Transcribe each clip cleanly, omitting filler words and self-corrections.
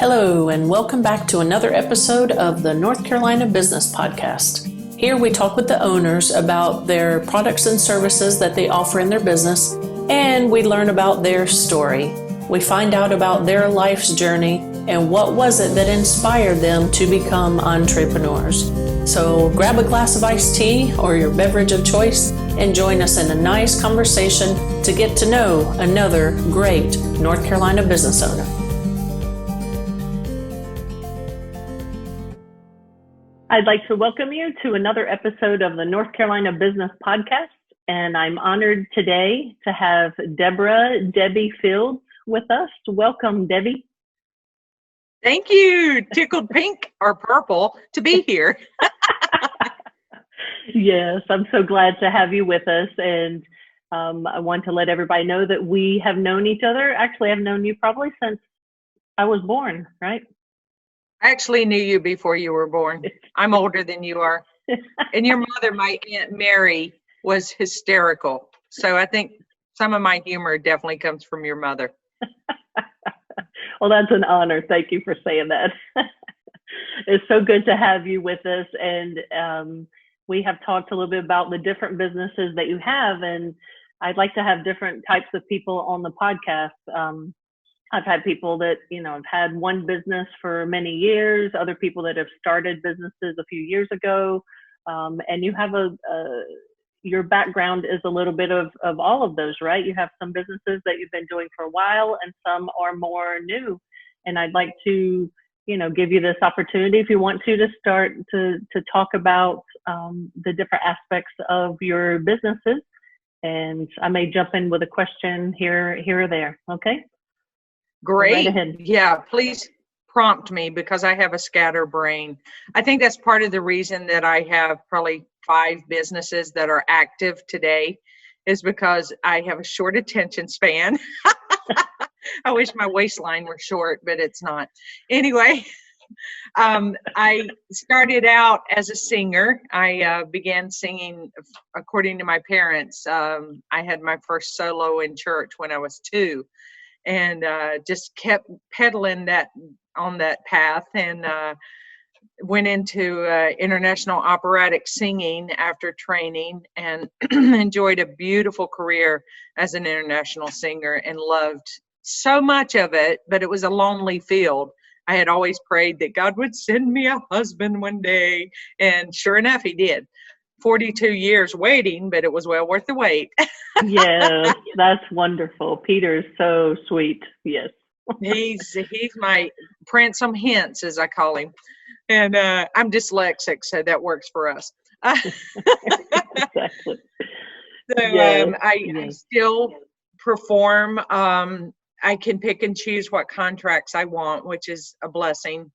Hello, and welcome back to another episode of the North Carolina Business Podcast. Here we talk with the owners about their products and services that they offer in their business, and we learn about their story. We find out about their life's journey and what was it that inspired them to become entrepreneurs. So grab a glass of iced tea or your beverage of choice and join us in a nice conversation to get to know another great North Carolina business owner. I'd like to welcome you to another episode of the North Carolina Business Podcast, and I'm honored today to have Debbie Fields with us. Welcome, Debbie. Thank you. Tickled pink or purple to be here. Yes, I'm so glad to have you with us, and I want to let everybody know that we have known each other. Actually, I've known you probably since I was born, right? I actually knew you before you were born. I'm older than you are. And your mother, my Aunt Mary, was hysterical. So I think some of my humor definitely comes from your mother. Well, that's an honor. Thank you for saying that. It's so good to have you with us. And we have talked a little bit about the different businesses that you have. And I'd like to have different types of people on the podcast. I've had people that, have had one business for many years, other people that have started businesses a few years ago. And you have your background is a little bit of all of those, right? You have some businesses that you've been doing for a while and some are more new. And I'd like to, give you this opportunity if you want to start to talk about the different aspects of your businesses. And I may jump in with a question here or there. Okay. Great. Right, yeah, please prompt me because I have a scatter brain. I think that's part of the reason that I have probably 5 businesses that are active today is because I have a short attention span. I wish my waistline were short, but it's not. Anyway, I started out as a singer. I began singing according to my parents. I had my first solo in church when I was 2. And just kept pedaling on that path and went into international operatic singing after training and enjoyed a beautiful career as an international singer and loved so much of it, but it was a lonely field. I had always prayed that God would send me a husband one day, and sure enough, he did. 42 years waiting, but it was well worth the wait. Yes, that's wonderful. Peter's so sweet. Yes. He's my Prince of Hints, as I call him. And I'm dyslexic, so that works for us. Exactly. So yes. I still perform. I can pick and choose what contracts I want, which is a blessing.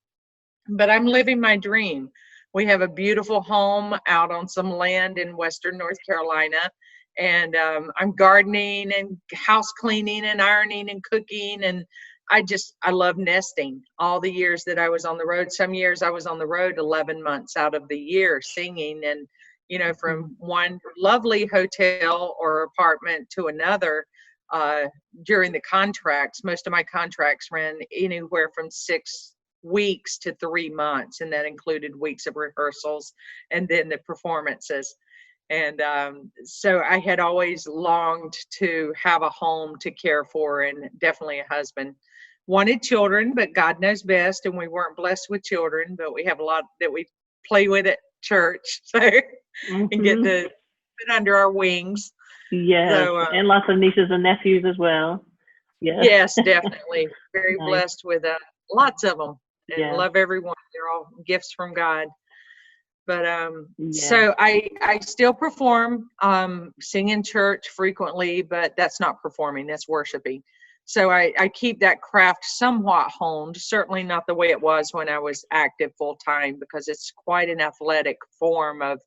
But I'm living my dream. We have a beautiful home out on some land in Western North Carolina. And I'm gardening and house cleaning and ironing and cooking. And I love nesting. All the years that I was on the road, some years I was on the road 11 months out of the year singing. And, from one lovely hotel or apartment to another during the contracts. Most of my contracts ran anywhere from 6 weeks to 3 months, and that included weeks of rehearsals and then the performances. And so I had always longed to have a home to care for and definitely a husband. Wanted children, but God knows best, and we weren't blessed with children, but we have a lot that we play with at church, so and get to put under our wings. Yes, so, and lots of nieces and nephews as well. Yes, definitely. Very nice. Blessed with lots of them. And love everyone. They're all gifts from God. But so I still perform, sing in church frequently, but that's not performing, that's worshiping. So I keep that craft somewhat honed, certainly not the way it was when I was active full time, because it's quite an athletic form of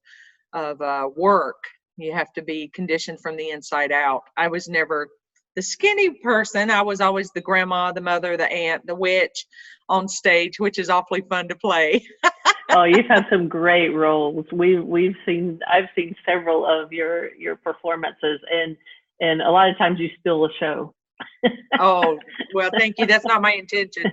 work. You have to be conditioned from the inside out. I was never the skinny person. I was always the grandma, the mother, the aunt, the witch on stage, which is awfully fun to play. Oh, you've had some great roles. I've seen several of your performances, and a lot of times you steal a show. Oh, well, thank you. That's not my intention.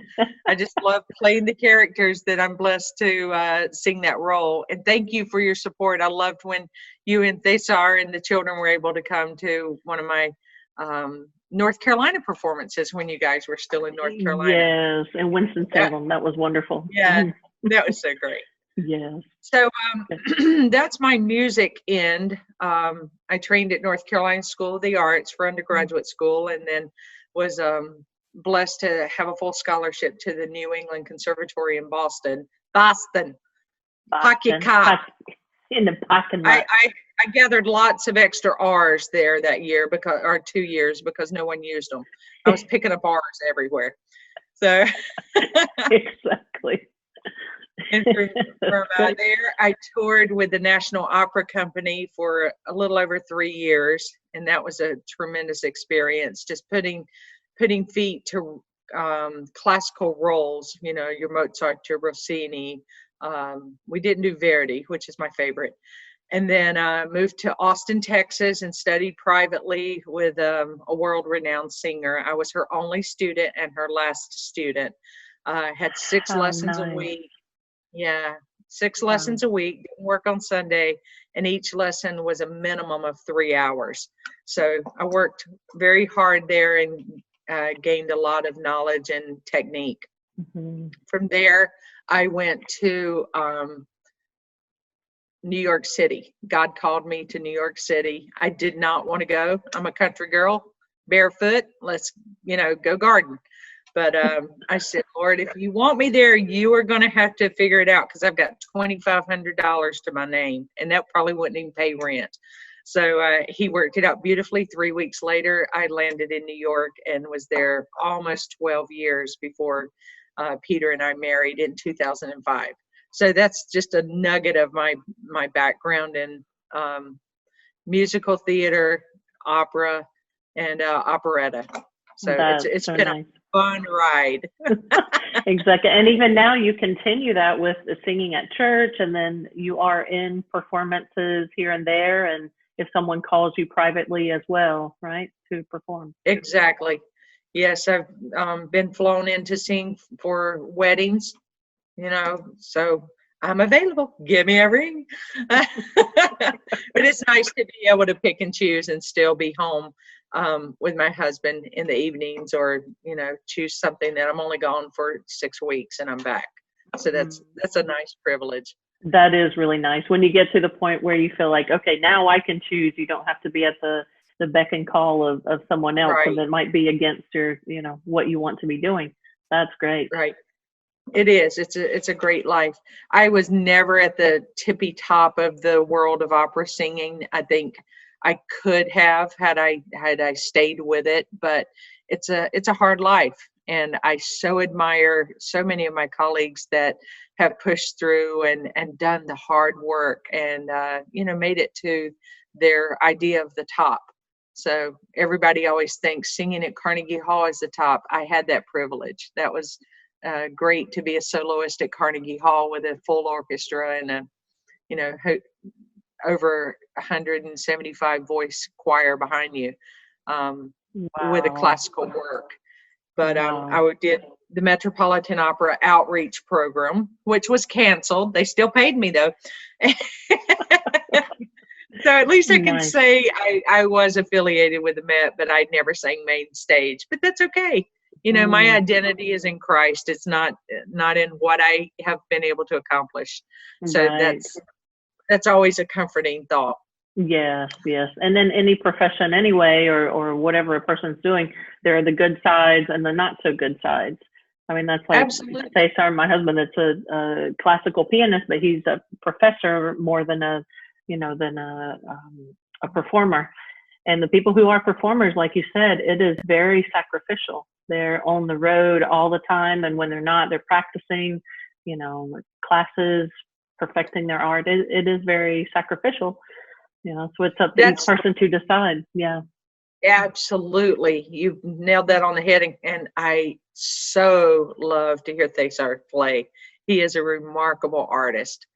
I just love playing the characters that I'm blessed to sing that role. And thank you for your support. I loved when you and Thesar and the children were able to come to one of my North Carolina performances when you guys were still in North Carolina. Yes, in Winston-Salem. That was wonderful. Yeah, that was so great. Yes. So that's my music end. I trained at North Carolina School of the Arts for undergraduate school, and then was blessed to have a full scholarship to the New England Conservatory in Boston. Hockey cop. In the parking lot. I gathered lots of extra R's there that year, or 2 years, because no one used them. I was picking up R's everywhere. So exactly. And from there, I toured with the National Opera Company for a little over 3 years, and that was a tremendous experience. Just putting feet to classical roles. You know, your Mozart, your Rossini. We didn't do Verdi, which is my favorite. And then moved to Austin, Texas, and studied privately with a world-renowned singer. I was her only student and her last student. Had 6 lessons a week. Yeah, 6 lessons a week, didn't work on Sunday, and each lesson was a minimum of 3 hours. So I worked very hard there and gained a lot of knowledge and technique. Mm-hmm. From there, I went to New York City. God called me to New York City. I did not want to go. I'm a country girl, barefoot. Let's, go garden. But I said, Lord, if you want me there, you are going to have to figure it out, because I've got $2,500 to my name, and that probably wouldn't even pay rent. So he worked it out beautifully. 3 weeks later, I landed in New York and was there almost 12 years before Peter and I married in 2005. So that's just a nugget of my background in musical theater, opera, and operetta. So it's so been nice. A fun ride. Exactly. And even now you continue that with the singing at church, and then you are in performances here and there, and if someone calls you privately as well, right, to perform. Exactly. Yes, I've been flown in to sing for weddings, so I'm available. Give me a ring. But it's nice to be able to pick and choose and still be home with my husband in the evenings, or choose something that I'm only gone for 6 weeks and I'm back. So that's a nice privilege. That is really nice when you get to the point where you feel like, okay, now I can choose. You don't have to be at the beck and call of someone else, right. And that might be against your what you want to be doing. That's great. Right. It is. It's a great life. I was never at the tippy top of the world of opera singing. I think I could have had I stayed with it, but it's a hard life, and I so admire so many of my colleagues that have pushed through and done the hard work and made it to their idea of the top. So everybody always thinks singing at Carnegie Hall is the top. I had that privilege. That was great to be a soloist at Carnegie Hall with a full orchestra and over 175 voice choir behind you with a classical work. But I did the Metropolitan Opera outreach program, which was canceled. They still paid me though. So at least I can say I was affiliated with the Met, but I never sang main stage. But that's okay. My identity is in Christ. It's not in what I have been able to accomplish. So that's always a comforting thought. Yes. And then any profession anyway, or whatever a person's doing, there are the good sides and the not so good sides. I mean, that's like, Cesar, my husband, it's a classical pianist, but he's a professor more than a performer. And the people who are performers, like you said, it is very sacrificial. They're on the road all the time, and when they're not, they're practicing, classes, perfecting their art. It is very sacrificial. So it's up to each person to decide. Yeah. Absolutely. You've nailed that on the head. And I so love to hear Thesar play. He is a remarkable artist.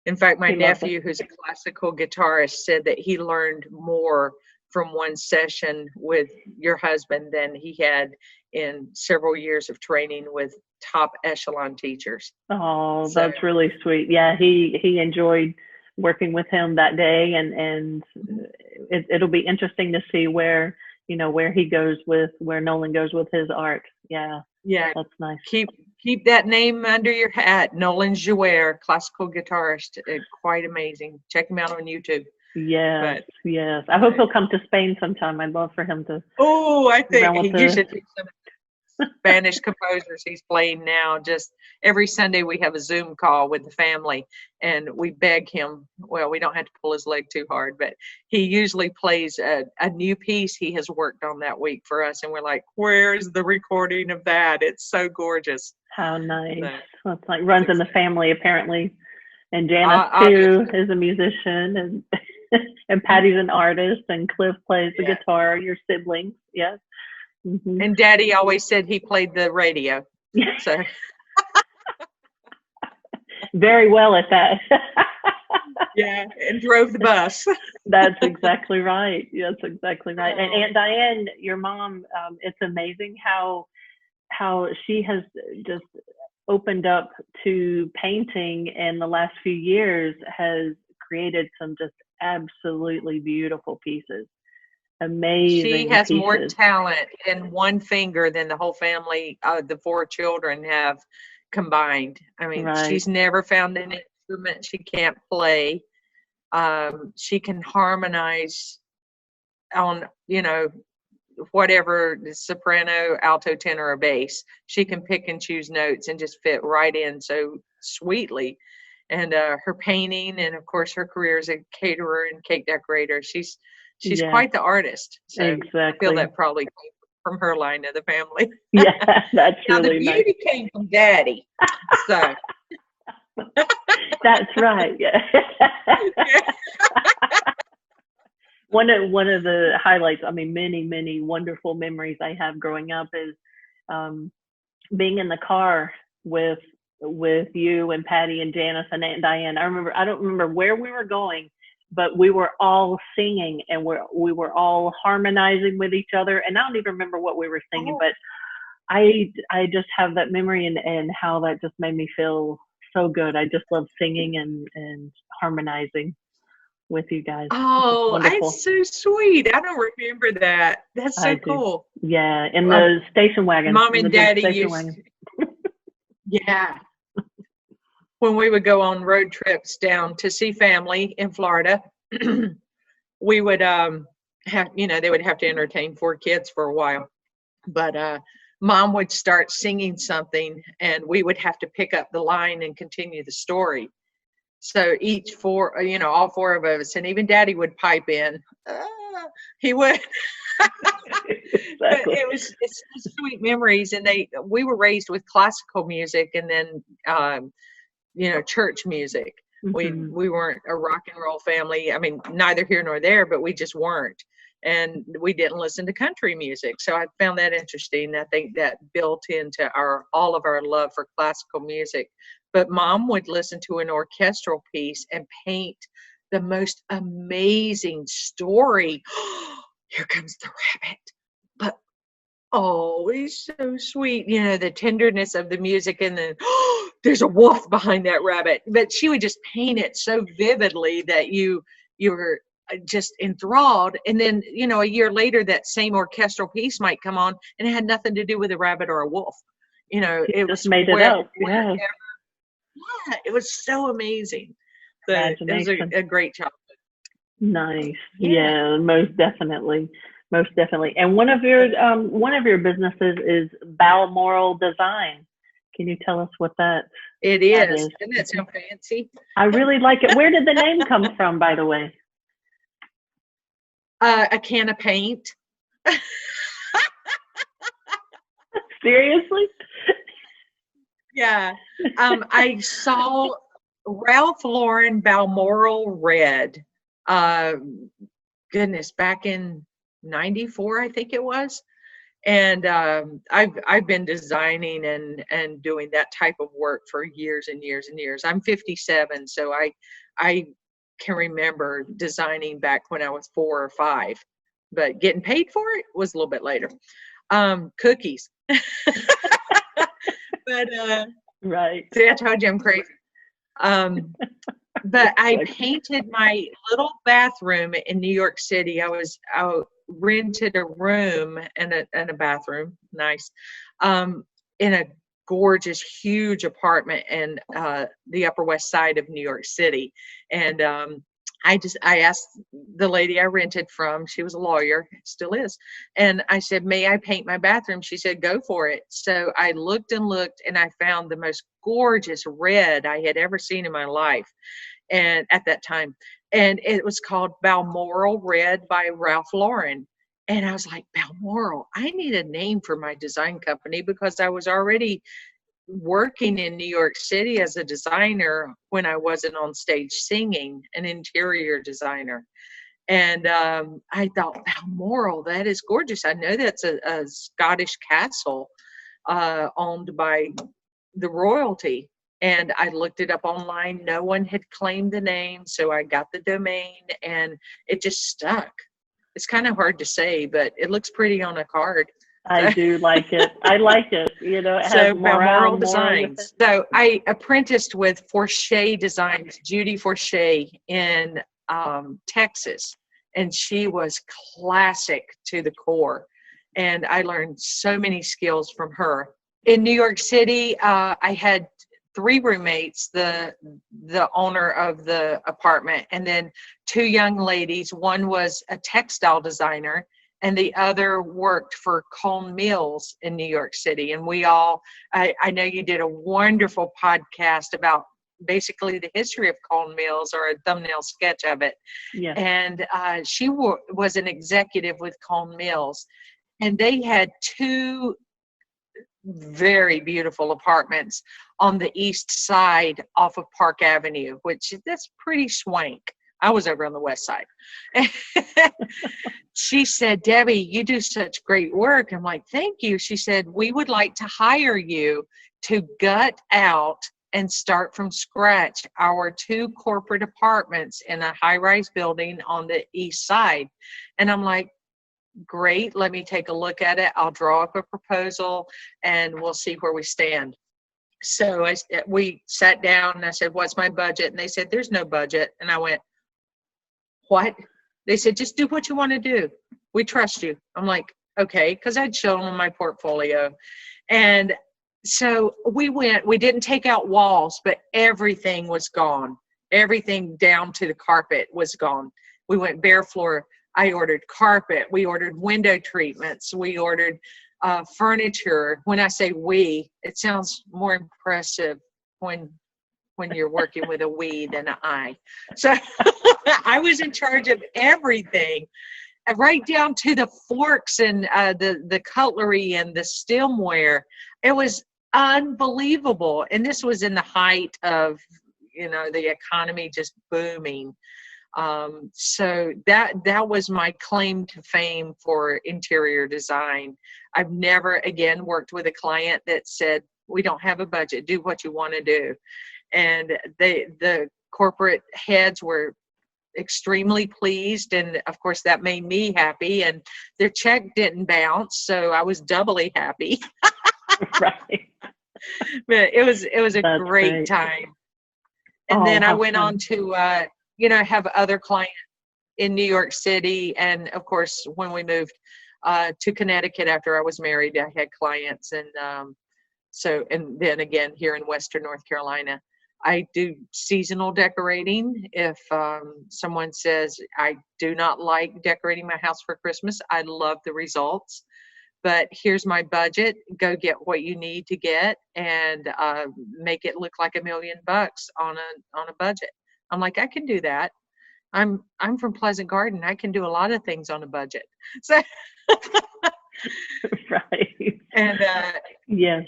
In fact, my nephew, who's a classical guitarist, said that he learned more from one session with your husband than he had in several years of training with top echelon teachers. Oh, so, that's really sweet. Yeah, he enjoyed working with him that day, and it'll be interesting to see where he goes where Nolan goes with his art. Yeah, that's nice. Keep that name under your hat. 𝐿𝐿𝐿, classical guitarist, quite amazing. Check him out on YouTube. Yes, yes. I hope he'll come to Spain sometime. I'd love for him to. Oh, I think you should do some Spanish composers he's playing now. Just every Sunday we have a Zoom call with the family, and we beg him. Well, we don't have to pull his leg too hard, but he usually plays a new piece he has worked on that week for us, and we're like, "Where's the recording of that? It's so gorgeous." How nice! So it's like runs in the family apparently, and Janice too is a musician, and and Patty's an artist, and Cliff plays the guitar. Your siblings, yes. Mm-hmm. And Daddy always said he played the radio. So very well at that. Yeah, and drove the bus. That's exactly right. That's exactly right. And Aunt Diane, your mom, it's amazing how she has just opened up to painting in the last few years, has created some just absolutely beautiful pieces. Amazing. She has pieces. More talent in one finger than the whole family, the 4 children have combined. I mean, she's never found an instrument she can't play. She can harmonize on, whatever, the soprano, alto, tenor, or bass. She can pick and choose notes and just fit right in so sweetly. And her painting, and of course her career as a caterer and cake decorator, she's quite the artist. So exactly. I feel that probably came from her line of the family. Yeah, that's really the beauty came from Daddy. So that's right. Yeah. One of the highlights, I mean, many wonderful memories I have growing up is being in the car with you and Patty and Janice and Aunt Diane. I don't remember where we were going, but we were all singing, and we were all harmonizing with each other. And I don't even remember what we were singing, but I just have that memory, and how that just made me feel so good. I just love singing and harmonizing with you guys. Oh, that's so sweet. I don't remember that. That's so cool. Yeah, in the station wagon. Mom and Daddy used yeah. When we would go on road trips down to see family in Florida, we would have, they would have to entertain 4 kids for a while. But Mom would start singing something, and we would have to pick up the line and continue the story. So all 4 of us, and even Daddy would pipe in. He would. But it's sweet memories, and we were raised with classical music, and then church music. Mm-hmm. We weren't a rock and roll family. I mean, neither here nor there, but we just weren't. And we didn't listen to country music. So I found that interesting. I think that built into all of our love for classical music. But Mom would listen to an orchestral piece and paint the most amazing story. Here comes the rabbit. But he's so sweet. The tenderness of the music, and then there's a wolf behind that rabbit. But she would just paint it so vividly that you were just enthralled. And then, a year later, that same orchestral piece might come on, and it had nothing to do with a rabbit or a wolf. It just made it up. Yeah. Yeah, it was so amazing. It was a great childhood. Nice. Yeah, most definitely. And one of your businesses is Balmoral Design. Can you tell us what that? It is. Doesn't that sound fancy? I really like it. Where did the name come from, by the way? A can of paint. Seriously? Yeah. I saw Ralph Lauren Balmoral Red. Back in '94, I think it was. And I've been designing and doing that type of work for years and years and years. I'm 57, so I can remember designing back when I was 4 or 5. but getting paid for it was a little bit later. Cookies. But right. see, I told you I'm crazy. But I painted my little bathroom in New York City. I rented a room and a bathroom, nice, in a gorgeous, huge apartment in the Upper West Side of New York City. And I asked the lady I rented from, she was a lawyer, still is. And I said, may I paint my bathroom? She said, go for it. So I looked and looked, and I found the most gorgeous red I had ever seen in my life. And at that time, and it was called Balmoral Red by Ralph Lauren. And I was like, Balmoral, I need a name for my design company, because I was already working in New York City as a designer when I wasn't on stage singing, an interior designer. And I thought, Balmoral, that is gorgeous. I know that's a Scottish castle owned by the royalty. And I looked it up online. No one had claimed the name, so I got the domain, and it just stuck. It's kind of hard to say, but it looks pretty on a card. I do like it. I like it. You know, it has Balmoral Designs. So I apprenticed with Forche Designs, Judy Forche in Texas, and she was classic to the core. And I learned so many skills from her. In New York City, I had 3 roommates, the owner of the apartment, and then 2 young ladies. One was a textile designer, and the other worked for Cone Mills in New York City. And we all, I know you did a wonderful podcast about basically the history of Cone Mills, or a thumbnail sketch of it. Yeah. And she was an executive with Cone Mills, and they had 2 very beautiful apartments on the east side off of Park Avenue, which that's pretty swank. I was over on the west side. She said, Debbie, you do such great work. I'm like, thank you. She said, we would like to hire you to gut out and start from scratch our 2 corporate apartments in a high-rise building on the east side. And I'm like, great, let me take a look at it. I'll draw up a proposal, and we'll see where we stand. So we sat down, and I said, what's my budget? And they said, there's no budget. And I went, what? They said, just do what you want to do. We trust you. I'm like, okay, because I'd shown them my portfolio. And so we didn't take out walls, but everything was gone. Everything down to the carpet was gone. We went bare floor. I ordered carpet. We ordered window treatments. We ordered furniture. When I say we, it sounds more impressive when you're working with a we than an I. So I was in charge of everything, right down to the forks and the cutlery and the stemware. It was unbelievable. And this was in the height of, the economy just booming. So that was my claim to fame for interior design. I've never again worked with a client that said, we don't have a budget, do what you want to do. And the corporate heads were extremely pleased, and of course that made me happy, and their check didn't bounce, so I was doubly happy. Right. But it was a That's great time. And then I went on to have other clients in New York City, and of course when we moved to Connecticut after I was married, I had clients, and and then again here in Western North Carolina. I do seasonal decorating. If someone says, I do not like decorating my house for Christmas, I love the results, but here's my budget. Go get what you need to get, and make it look like $1 million on a budget. I'm like, I can do that. I'm from Pleasant Garden. I can do a lot of things on a budget. So, right. And yes.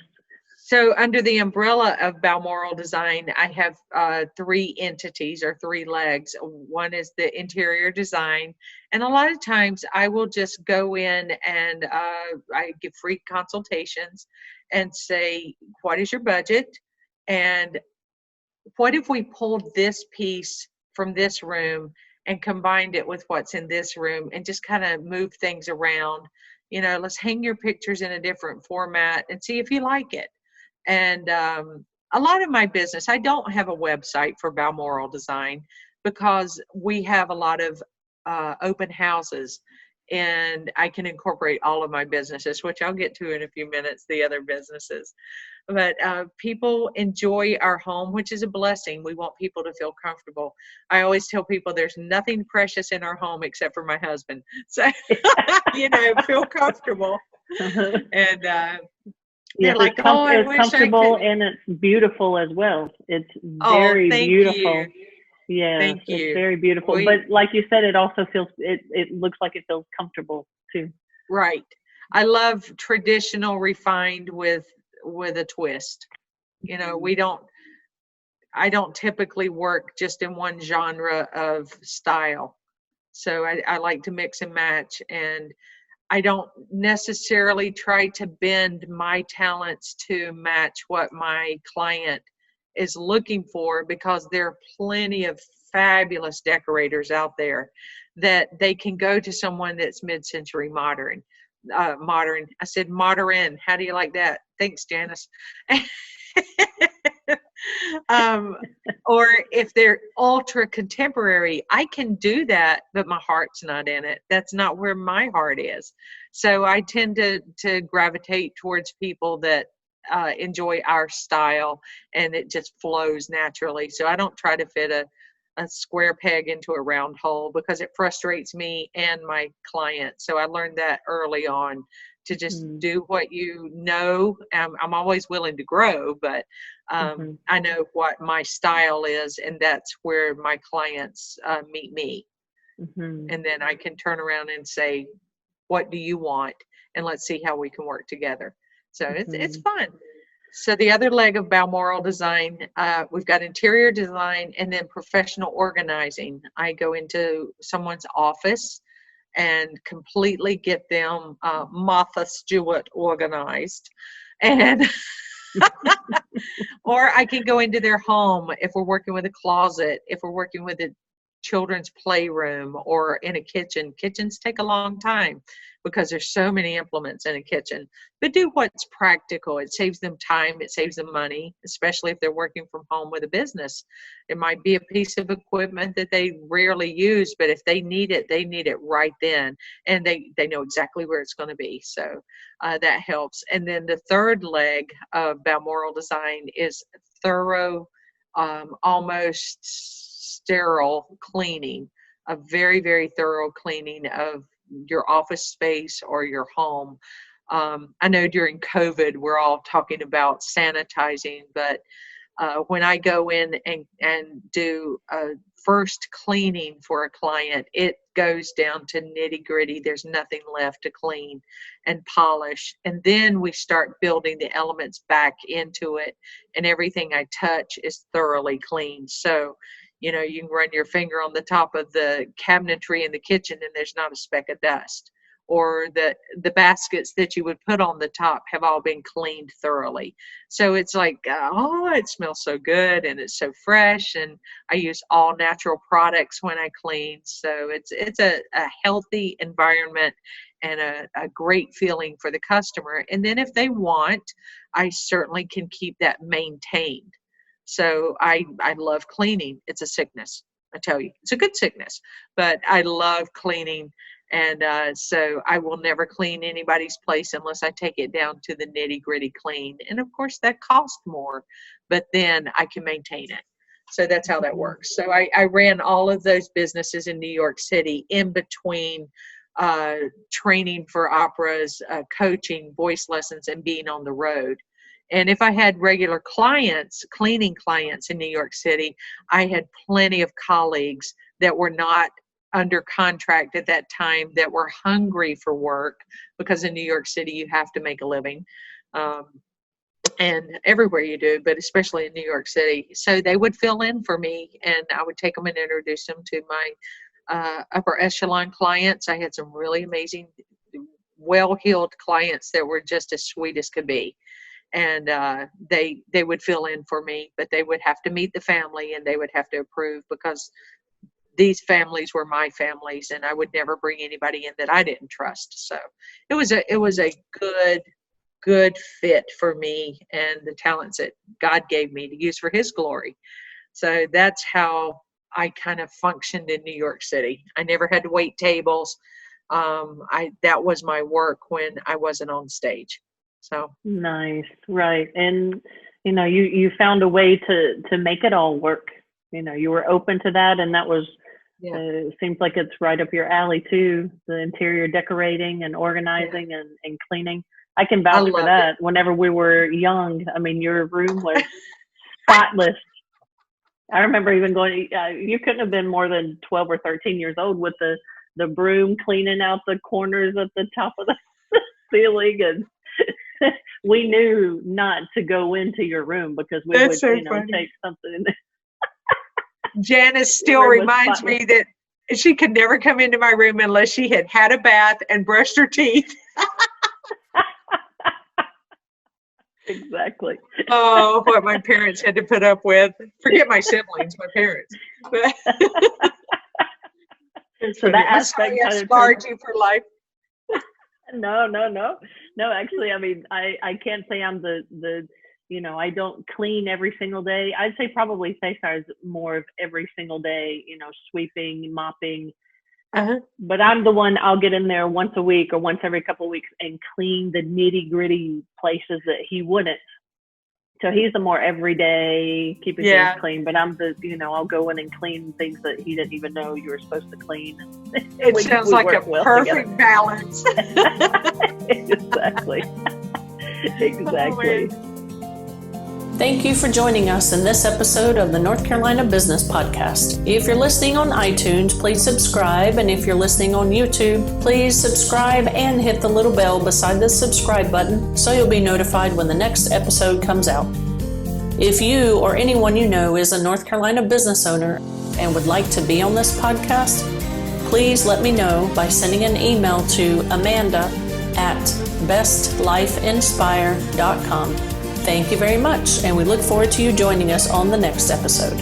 So under the umbrella of Balmoral Design, I have 3 entities or 3 legs. One is the interior design. And a lot of times I will just go in and I give free consultations and say, what is your budget? And what if we pulled this piece from this room and combined it with what's in this room and just kind of moved things around. Let's hang your pictures in a different format and see if you like it. And a lot of my business, I don't have a website for Balmoral Design because we have a lot of open houses, and I can incorporate all of my businesses, which I'll get to in a few minutes, the other businesses. But people enjoy our home, which is a blessing. We want people to feel comfortable. I always tell people there's nothing precious in our home except for my husband. So, feel comfortable. And yes, like, it's comfortable and it's beautiful as well. It's very beautiful. Yeah, thank you. It's very beautiful. But like you said, it also feels, it looks like it feels comfortable too. Right. I love traditional refined with a twist. I don't typically work just in one genre of style. So I like to mix and match, and I don't necessarily try to bend my talents to match what my client is looking for, because there are plenty of fabulous decorators out there that they can go to someone that's mid-century modern. I said modern. How do you like that? Thanks, Janice. Or if they're ultra contemporary, I can do that, but my heart's not in it. That's not where my heart is. So I tend to gravitate towards people that enjoy our style, and it just flows naturally. So I don't try to fit a square peg into a round hole, because it frustrates me and my client. So I learned that early on, to just do what you know. I'm always willing to grow, but I know what my style is, and that's where my clients meet me. And then I can turn around and say, what do you want? And let's see how we can work together. So it's fun. So the other leg of Balmoral Design, we've got interior design and then professional organizing. I go into someone's office and completely get them Martha Stewart organized. And or I can go into their home if we're working with a closet, if we're working with a children's playroom, or in a kitchen. Kitchens take a long time because there's so many implements in a kitchen. But do what's practical. It saves them time. It saves them money, especially if they're working from home with a business. It might be a piece of equipment that they rarely use, but if they need it right then. And they know exactly where it's going to be. So that helps. And then the third leg of Balmoral Design is thorough, almost sterile cleaning, a very, very thorough cleaning of your office space or your home. I know during COVID, we're all talking about sanitizing, but when I go in and do a first cleaning for a client, it goes down to nitty gritty. There's nothing left to clean and polish. And then we start building the elements back into it, and everything I touch is thoroughly clean. So, you can run your finger on the top of the cabinetry in the kitchen and there's not a speck of dust. Or the baskets that you would put on the top have all been cleaned thoroughly. So it's like, it smells so good and it's so fresh. And I use all natural products when I clean. So it's a healthy environment and a great feeling for the customer. And then if they want, I certainly can keep that maintained. So I love cleaning. It's a sickness. I tell you, it's a good sickness, but I love cleaning. And so I will never clean anybody's place unless I take it down to the nitty gritty clean. And of course that costs more, but then I can maintain it. So that's how that works. So I ran all of those businesses in New York City in between training for operas, coaching, voice lessons, and being on the road. And if I had regular clients, cleaning clients in New York City, I had plenty of colleagues that were not under contract at that time that were hungry for work, because in New York City, you have to make a living. And everywhere you do, but especially in New York City. So they would fill in for me, and I would take them and introduce them to my upper echelon clients. I had some really amazing, well-heeled clients that were just as sweet as could be. And they would fill in for me, but they would have to meet the family and they would have to approve, because these families were my families, and I would never bring anybody in that I didn't trust. So it was a good fit for me and the talents that God gave me to use for his glory. So that's how I kind of functioned in New York City. I never had to wait tables. That was my work when I wasn't on stage. So nice. Right. And you found a way to make it all work. You were open to that, and that was it seems like it's right up your alley too, the interior decorating and organizing and cleaning. I can vouch for that. Whenever we were young, I mean, your room was spotless. I remember even going, you couldn't have been more than 12 or 13 years old with the broom cleaning out the corners at the top of the ceiling. And we knew not to go into your room because we would, take something. Janice still reminds me that she could never come into my room unless she had had a bath and brushed her teeth. Exactly. Oh, what my parents had to put up with. Forget my siblings, my parents. So that aspect kind of scarred you for life. No. Actually, I mean, I can't say I'm the I don't clean every single day. I'd say probably Cesar is more of every single day, sweeping, mopping. But I'm the one, I'll get in there once a week or once every couple of weeks and clean the nitty gritty places that he wouldn't. So he's the more everyday, keeping things clean. But I'm the, I'll go in and clean things that he didn't even know you were supposed to clean. It sounds like a perfect balance. Exactly. Exactly. Oh, thank you for joining us in this episode of the North Carolina Business Podcast. If you're listening on iTunes, please subscribe. And if you're listening on YouTube, please subscribe and hit the little bell beside the subscribe button so you'll be notified when the next episode comes out. If you or anyone you know is a North Carolina business owner and would like to be on this podcast, please let me know by sending an email to amanda@bestlifeinspire.com. Thank you very much, and we look forward to you joining us on the next episode.